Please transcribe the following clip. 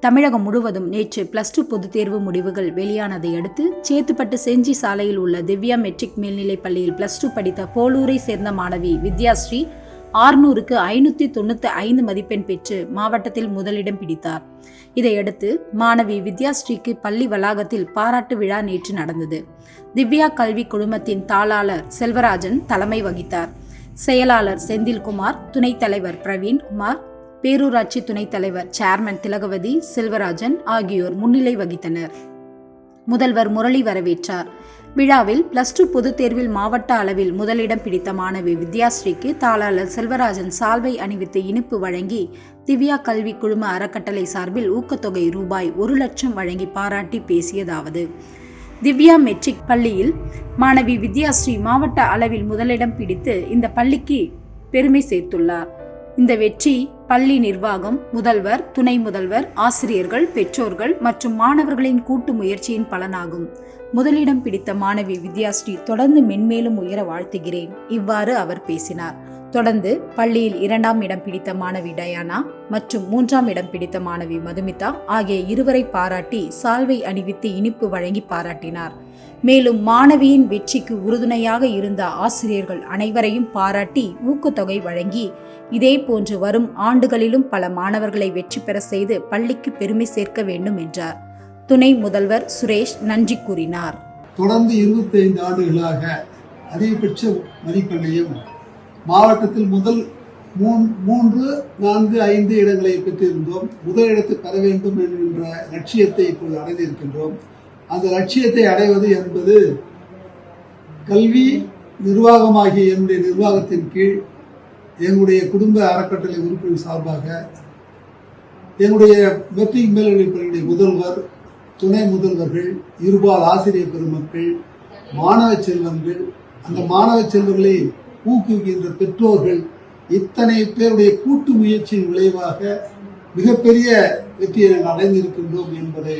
தமிழகம் முழுவதும் நேற்று +2 பொதுத் தேர்வு முடிவுகள் வெளியானதை அடுத்து சேத்துப்பட்டு செஞ்சி சாலையில் உள்ள திவ்யா மெட்ரிக் மேல்நிலைப் பள்ளியில் +2 படித்த போலூரை சேர்ந்த மாணவி வித்யாஸ்ரீ 600க்கு 595 மதிப்பெண் பெற்று மாவட்டத்தில் முதலிடம் பிடித்தார். இதையடுத்து மாணவி வித்யாஸ்ரீக்கு பள்ளி வளாகத்தில் பாராட்டு விழா நேற்று நடந்தது. திவ்யா கல்வி குழுமத்தின் தாளாளர் செல்வராஜன் தலைமை வகித்தார். செயலாளர் செந்தில்குமார், துணைத் தலைவர் பிரவீன்குமார், பேரூராட்சி துணைத் தலைவர் சேர்மன் திலகவதி, செல்வராஜன் ஆகியோர் முன்னிலை வகித்தனர். முதல்வர் முரளி வரவேற்றார். விழாவில் +2 பொதுத் தேர்வில் மாவட்ட அளவில் முதலிடம் பிடித்த மாணவி வித்யாஸ்ரீக்கு தாளாளர் செல்வராஜன் சால்வை அணிவித்து இனிப்பு வழங்கி திவ்யா கல்வி குழும அறக்கட்டளை சார்பில் ஊக்கத்தொகை ரூபாய் 1 லட்சம் வழங்கி பாராட்டி பேசியதாவது: திவ்யா மெட்ரிக் பள்ளியில் மாணவி வித்யாஸ்ரீ மாவட்ட அளவில் முதலிடம் பிடித்து இந்த பள்ளிக்கு பெருமை சேர்த்துள்ளார். இந்த வெற்றி பள்ளி நிர்வாகம், முதல்வர், துணை முதல்வர், ஆசிரியர்கள், பெற்றோர்கள் மற்றும் மாணவர்களின் கூட்டு முயற்சியின் பலனாகும். முதலிடம் பிடித்த மாணவி வித்யாஸ்ரீ தொடர்ந்து மென்மேலும் உயர வாழ்த்துகிறேன். இவ்வாறு அவர் பேசினார். தொடர்ந்து பள்ளியில் 2ஆம் இடம் பிடித்த மாணவி டயானா மற்றும் 3ஆம் இடம் பிடித்த மாணவி மதுமிதா ஆகிய இருவரை பாராட்டி சால்வை அணிவித்து இனிப்பு வழங்கி பாராட்டினார். மேலும் மாணவியின் வெற்றிக்கு உறுதுணையாக இருந்த ஆசிரியர்கள் அனைவரையும் பாராட்டி ஊக்கத்தொகை வழங்கி இதே போன்று வரும் ஆண்டுகளிலும் பல மாணவர்களை வெற்றி பெற செய்து பள்ளிக்கு பெருமை சேர்க்க வேண்டும் என்றார். துணை முதல்வர் சுரேஷ் நன்றி கூறினார். தொடர்ந்து 25 ஆண்டுகளாக அதிகபட்ச மதிப்பெண்ணையும் மாவட்டத்தில் முதல் 3, 4, 5 இடங்களை பெற்றிருந்தோம். முதல் இடத்தை பெற வேண்டும் என்கின்ற லட்சியத்தை இப்போது அடைந்திருக்கின்றோம். அந்த லட்சியத்தை அடைவது என்பது கல்வி நிர்வாகமாகிய என்னுடைய நிர்வாகத்தின் கீழ் எங்களுடைய குடும்ப அறக்கட்டளை உறுப்பினர் சார்பாக எங்களுடைய மெட்ரிக் மேல்நிலைப் பள்ளியுடைய முதல்வர், துணை முதல்வர்கள், இருபால் ஆசிரியர் பெருமக்கள், மாணவ செல்வங்கள், அந்த மாணவ செல்வங்களை ஊக்குவிக்கின்ற பெற்றோர்கள், இத்தனை பேருடைய கூட்டு முயற்சியின் விளைவாக மிகப்பெரிய வெற்றியை அடைந்திருக்கின்றோம் என்பதை